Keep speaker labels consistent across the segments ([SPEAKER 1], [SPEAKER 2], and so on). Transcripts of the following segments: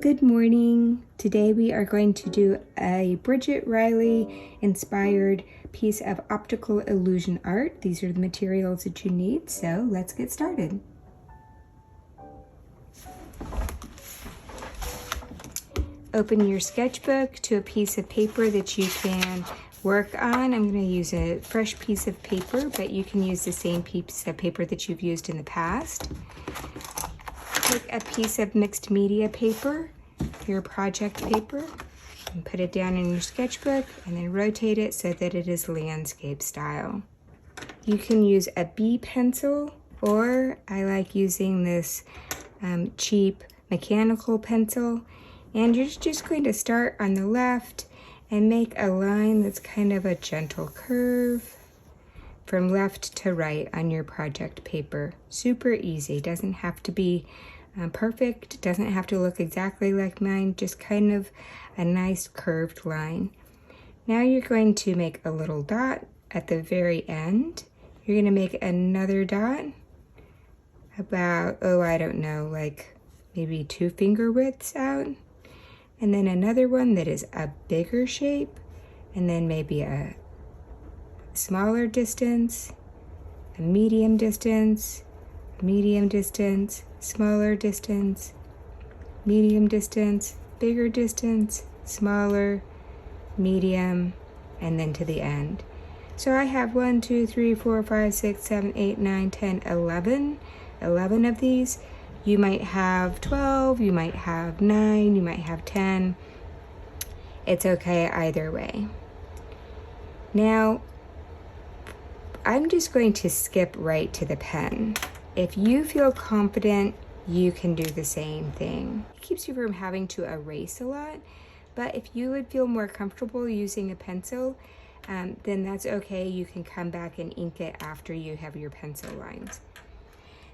[SPEAKER 1] Good morning. Today we are going to do a Bridget Riley inspired piece of optical illusion art. These are the materials that you need, so let's get started. Open your sketchbook to a piece of paper that you can work on. I'm going to use a fresh piece of paper, but you can use the same piece of paper that you've used in the past. Take a piece of mixed media paper, your project paper, and put it down in your sketchbook and then rotate it so that it is landscape style. You can use a B pencil, or I like using this cheap mechanical pencil. And you're just going to start on the left and make a line that's kind of a gentle curve from left to right on your project paper. Super easy, doesn't have to be perfect, doesn't have to look exactly like mine, just kind of a nice curved line. Now you're going to make a little dot at the very end. You're going to make another dot about, I don't know, like maybe 2 finger widths out. And then another one that is a bigger shape, and then maybe a smaller distance, a medium distance, smaller distance, medium distance, bigger distance, smaller, medium, and then to the end. So I have 1, 2, 3, 4, 5, 6, 7, 8, 9, 10, 11 of these. You might have 12, you might have 9, you might have 10. It's okay either way. Now, I'm just going to skip right to the pen. If you feel confident, you can do the same thing. It keeps you from having to erase a lot, but if you would feel more comfortable using a pencil, then that's okay. You can come back and ink it after you have your pencil lines.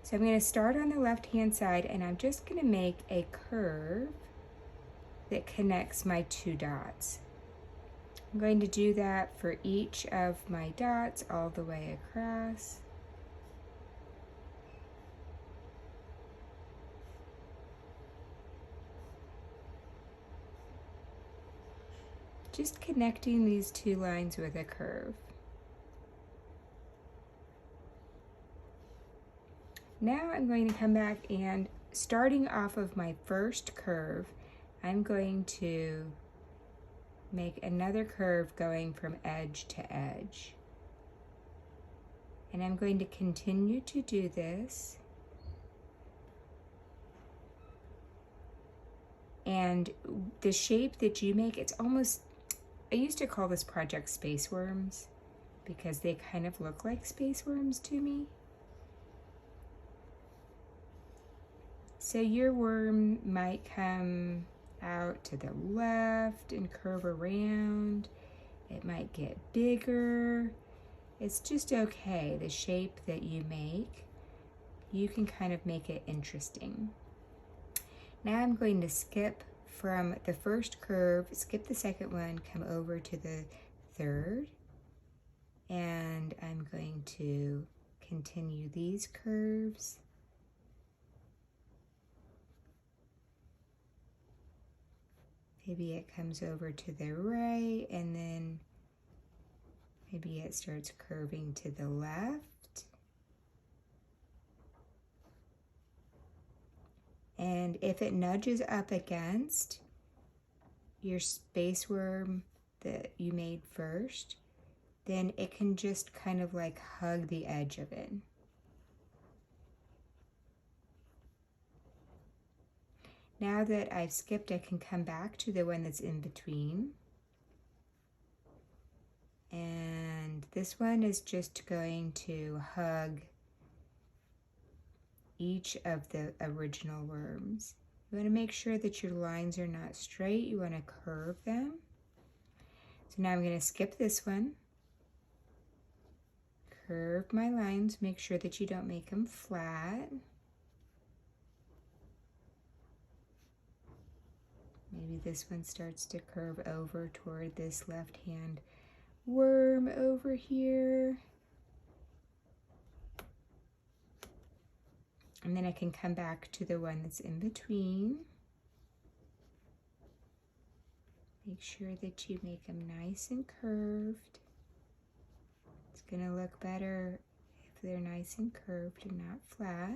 [SPEAKER 1] So I'm going to start on the left-hand side, and I'm just going to make a curve that connects my 2 dots. I'm going to do that for each of my dots all the way across. Just connecting these 2 lines with a curve. Now I'm going to come back, and starting off of my first curve, I'm going to make another curve going from edge to edge. And I'm going to continue to do this. And the shape that you make, it's almost, I used to call this project space worms because they kind of look like space worms to me. So your worm might come out to the left and curve around. It might get bigger. It's just okay. The shape that you make, you can kind of make it interesting. Now I'm going to skip from the first curve, skip the second one, come over to the third, and I'm going to continue these curves. Maybe it comes over to the right, and then maybe it starts curving to the left. And if it nudges up against your space worm that you made first, then it can just kind of like hug the edge of it. Now that I've skipped, I can come back to the one that's in between. And this one is just going to hug each of the original worms. You want to make sure that your lines are not straight. You want to curve them. So now I'm going to skip this one. Curve my lines. Make sure that you don't make them flat. Maybe this one starts to curve over toward this left-hand worm over here. And then I can come back to the one that's in between. Make sure that you make them nice and curved. It's going to look better if they're nice and curved and not flat.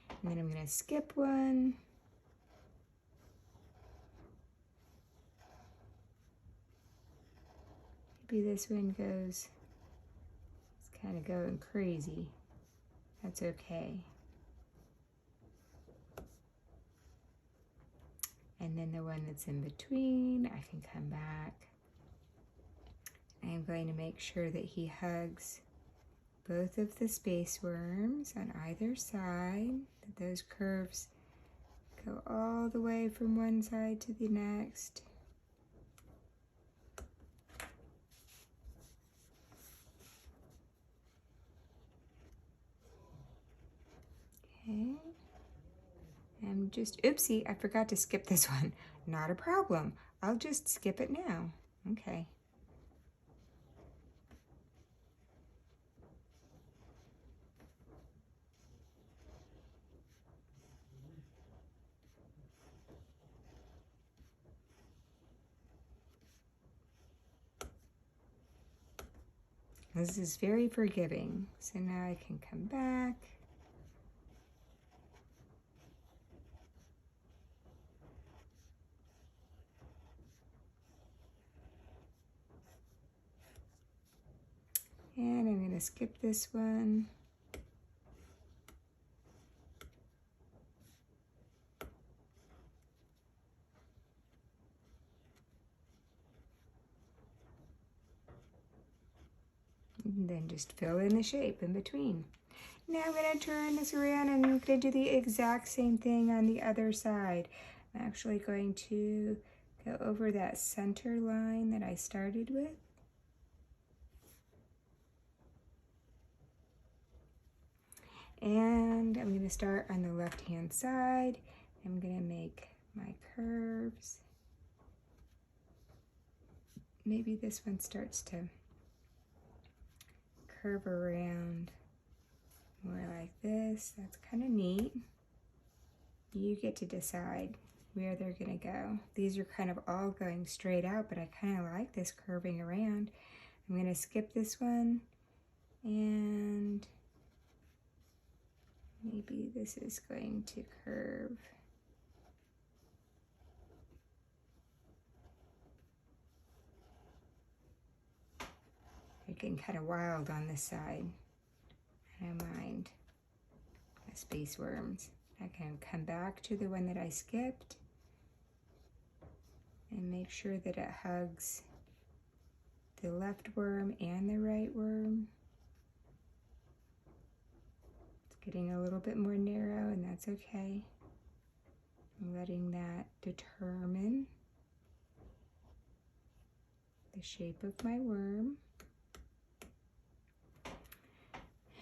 [SPEAKER 1] And then I'm going to skip one. Maybe this one goes, it's kind of going crazy. That's okay. And then the one that's in between, I can come back. I'm going to make sure that he hugs both of the space worms on either side, that those curves go all the way from one side to the next. Okay. And just, oopsie, I forgot to skip this one. Not a problem. I'll just skip it now. Okay. This is very forgiving. So now I can come back. And I'm going to skip this one. And then just fill in the shape in between. Now I'm going to turn this around and I'm going to do the exact same thing on the other side. I'm actually going to go over that center line that I started with. And I'm going to start on the left-hand side. I'm going to make my curves. Maybe this one starts to curve around more like this. That's kind of neat. You get to decide where they're going to go. These are kind of all going straight out, but I kind of like this curving around. I'm going to skip this one, and maybe this is going to curve. They're getting kind of wild on this side. I don't mind my space worms. I can come back to the one that I skipped and make sure that it hugs the left worm and the right worm. It's getting a little bit more narrow, and that's okay. I'm letting that determine the shape of my worm.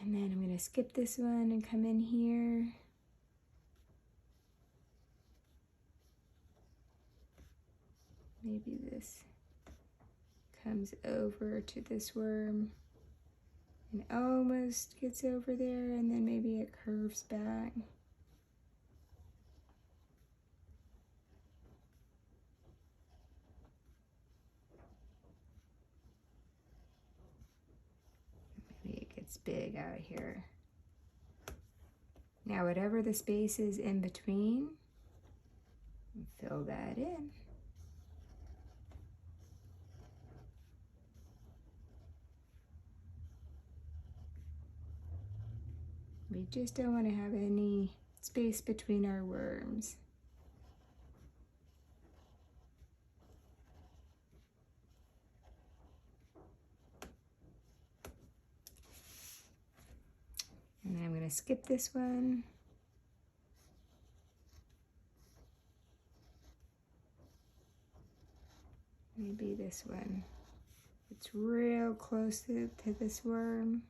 [SPEAKER 1] And then I'm going to skip this one and come in here. Maybe this comes over to this worm and almost gets over there, and then maybe it curves back. Maybe it gets big out here. Now whatever the space is in between, fill that in. We just don't want to have any space between our worms. And then I'm going to skip this one. Maybe this one. It's real close to this worm.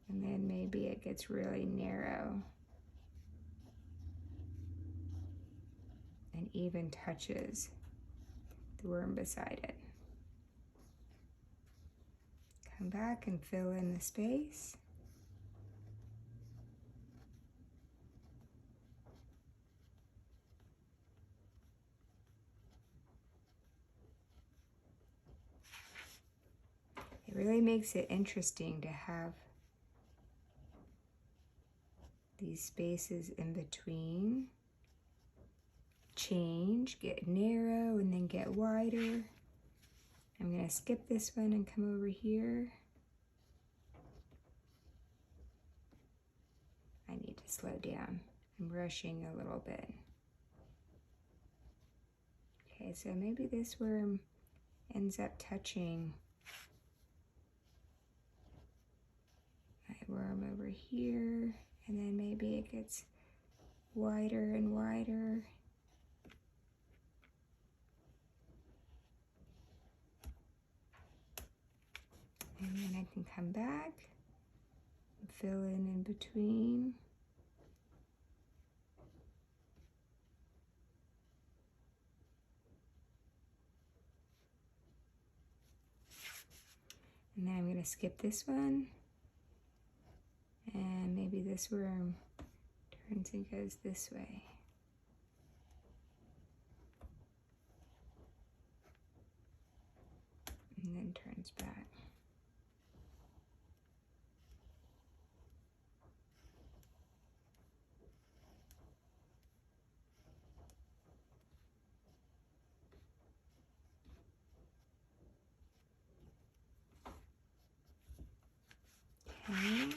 [SPEAKER 1] And then maybe it gets really narrow and even touches the worm beside it. Come back and fill in the space. really makes it interesting to have these spaces in between change, get narrow, and then get wider. I'm going to skip this one and come over here. I need to slow down. I'm rushing a little bit. Okay, so maybe this worm ends up touching my worm over here, and then maybe it gets wider and wider. And then I can come back and fill in between. And then I'm going to skip this one. And maybe this worm turns and goes this way. And then turns back. Okay,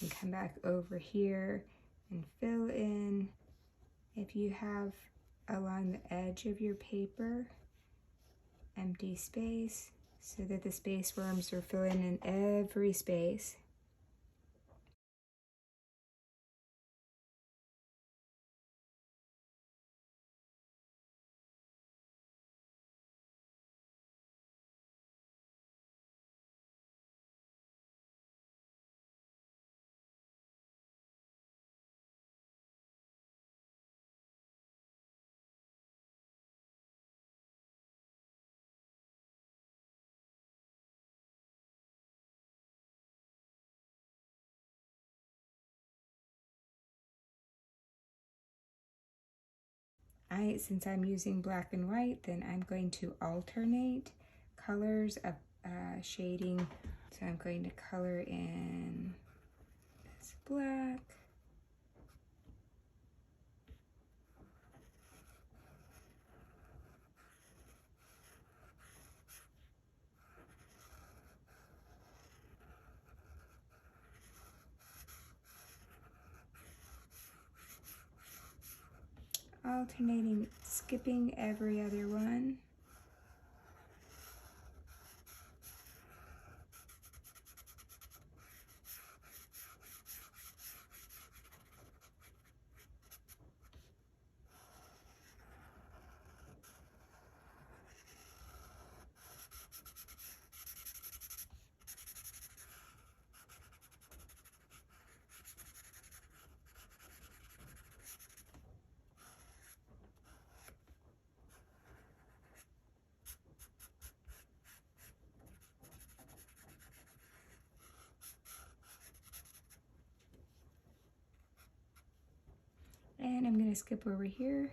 [SPEAKER 1] and come back over here and fill in if you have along the edge of your paper empty space so that the space worms are filling in every space. Since I'm using black and white, then I'm going to alternate colors of shading. So I'm going to color in this black. Alternating, skipping every other one. And I'm going to skip over here.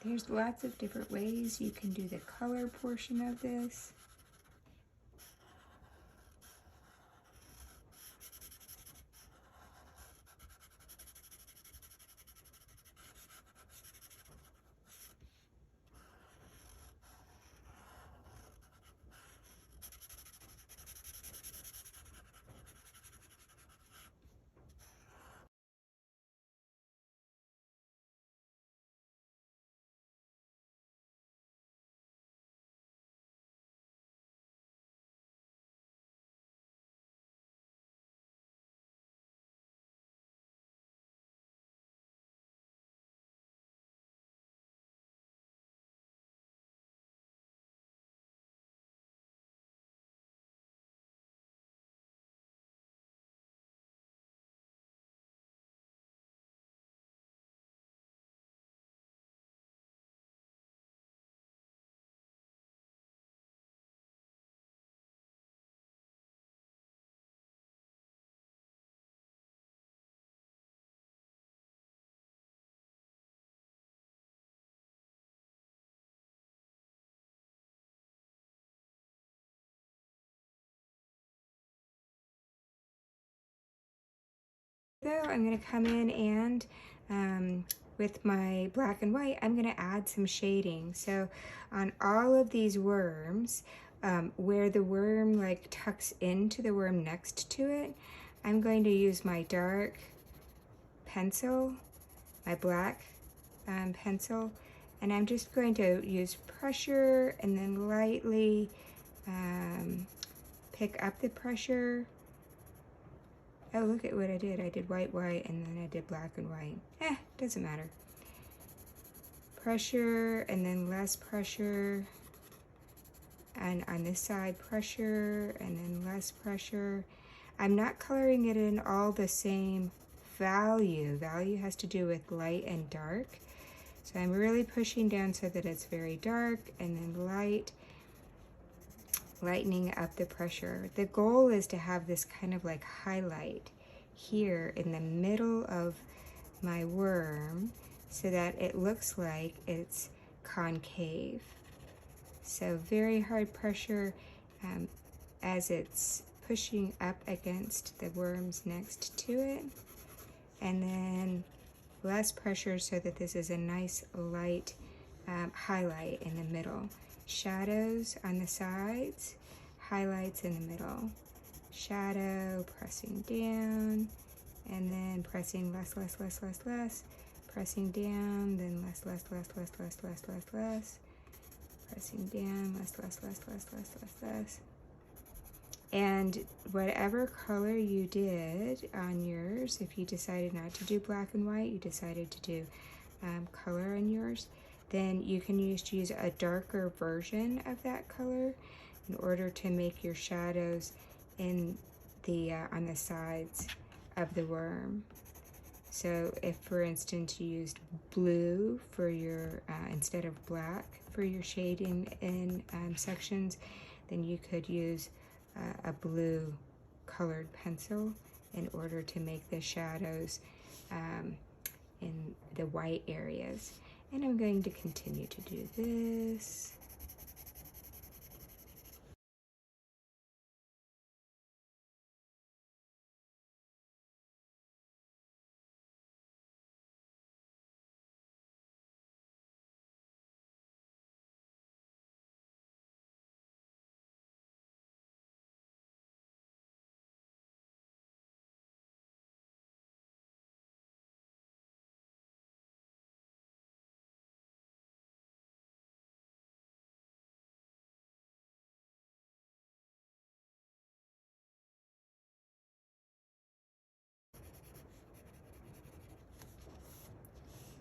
[SPEAKER 1] There's lots of different ways you can do the color portion of this. though, I'm going to come in and with my black and white, I'm going to add some shading. So on all of these worms, where the worm like tucks into the worm next to it, I'm going to use my dark pencil, my black pencil, and I'm just going to use pressure and then lightly pick up the pressure. Oh, look at what I did. I did white, white, and then I did black and white. Doesn't matter. Pressure and then less pressure. And on this side, pressure and then less pressure. I'm not coloring it in all the same value. Value has to do with light and dark. So I'm really pushing down so that it's very dark, and then lightening up the pressure. The goal is to have this kind of like highlight here in the middle of my worm so that it looks like it's concave. So very hard pressure as it's pushing up against the worms next to it, and then less pressure so that this is a nice light highlight in the middle. Shadows on the sides, highlights in the middle. Shadow, pressing down, and then pressing less, less, less, less, less. Pressing down, then less, less, less, less, less, less, less, less. Pressing down, less, less, less, less, less, less, less. And whatever color you did on yours, if you decided not to do black and white, you decided to do color on yours, then you can use a darker version of that color in order to make your shadows in the on the sides of the worm. So if, for instance, you used blue for your instead of black for your shading in sections, then you could use a blue colored pencil in order to make the shadows in the white areas. And I'm going to continue to do this.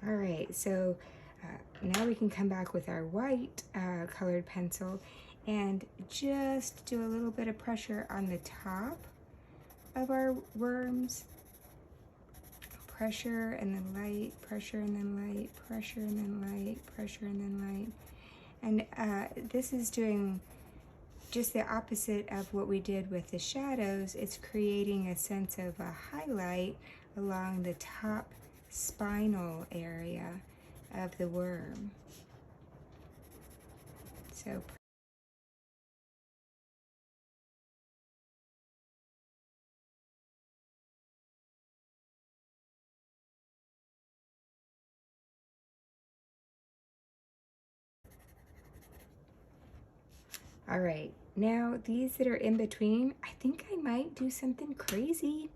[SPEAKER 1] All right, so now we can come back with our white colored pencil and just do a little bit of pressure on the top of our worms. Pressure and then light, pressure and then light, pressure and then light, pressure and then light. And this is doing just the opposite of what we did with the shadows. It's creating a sense of a highlight along the top spinal area of the worm. So all right, now these that are in between, I think I might do something crazy.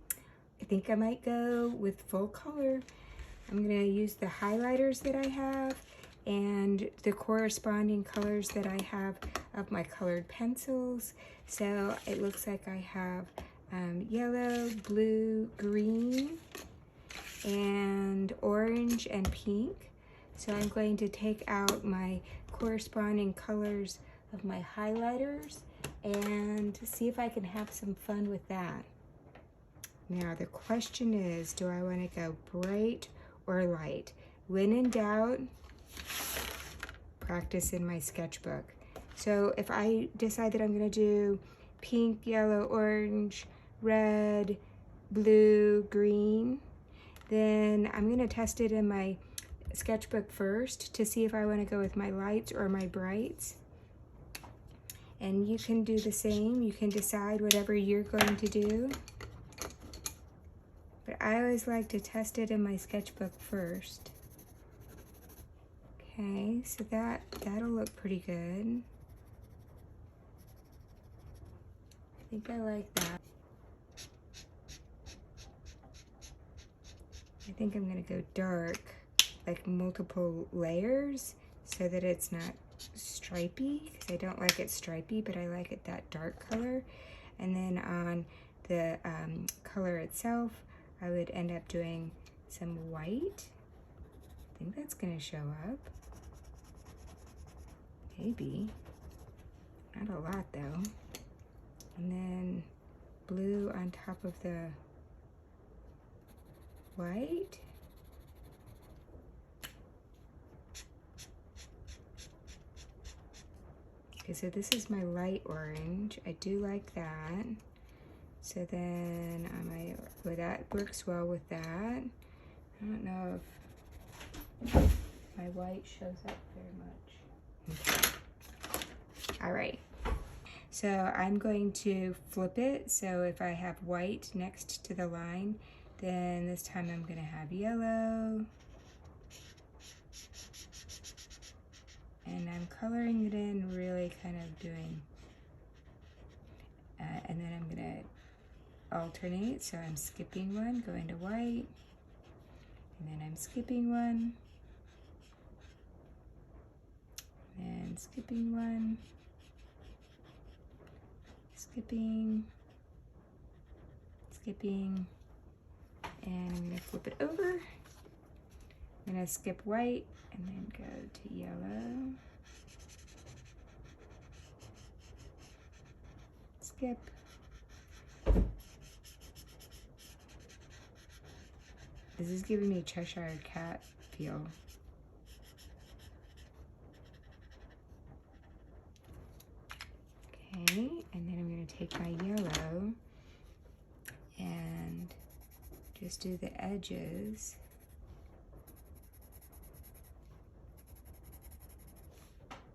[SPEAKER 1] I think I might go with full color. I'm gonna use the highlighters that I have and the corresponding colors that I have of my colored pencils. So it looks like I have yellow, blue, green, and orange and pink. So I'm going to take out my corresponding colors of my highlighters and see if I can have some fun with that. Now the question is, do I want to go bright or light? When in doubt, practice in my sketchbook. So if I decide that I'm going to do pink, yellow, orange, red, blue, green, then I'm going to test it in my sketchbook first to see if I want to go with my lights or my brights. And you can do the same. You can decide whatever you're going to do. But I always like to test it in my sketchbook first. Okay, so that'll look pretty good. I think I like that. I think I'm gonna go dark, like multiple layers, so that it's not stripy, because I don't like it stripy, but I like it that dark color. And then on the color itself, I would end up doing some white. I think that's gonna show up. Maybe. Not a lot though. And then blue on top of the white. Okay, so this is my light orange. I do like that. So then well, that works well with that. I don't know if my white shows up very much. Okay. All right. So I'm going to flip it. So if I have white next to the line, then this time I'm gonna have yellow. And I'm coloring it in, really kind of doing, and then I'm gonna alternate. So I'm skipping one, going to white, and then I'm skipping one, and skipping one, skipping, skipping, and I'm gonna flip it over. I'm gonna skip white and then go to yellow. Skip. This is giving me Cheshire Cat feel. Okay, and then I'm gonna take my yellow and just do the edges.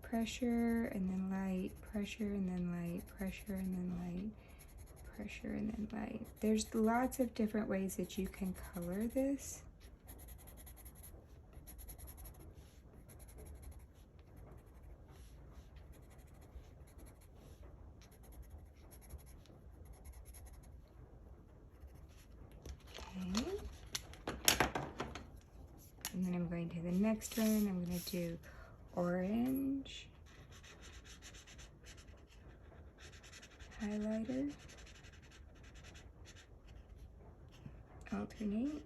[SPEAKER 1] Pressure and then light, pressure and then light, pressure and then light, pressure and then light. There's lots of different ways that you can color this. Okay. And then I'm going to the next one. I'm going to do orange highlighter, alternate.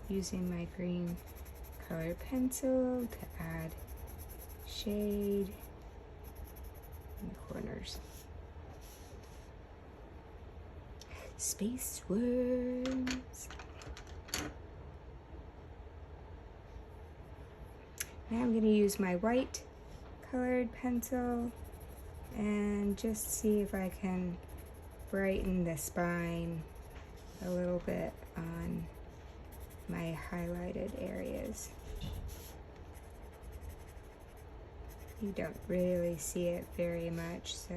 [SPEAKER 1] using my green color pencil to add shade in the corners. Space worms. Now I'm going to use my white colored pencil and just see if I can brighten the spine a little bit on my highlighted areas. You don't really see it very much, so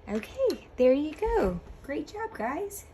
[SPEAKER 1] okay, there you go. Great job, guys.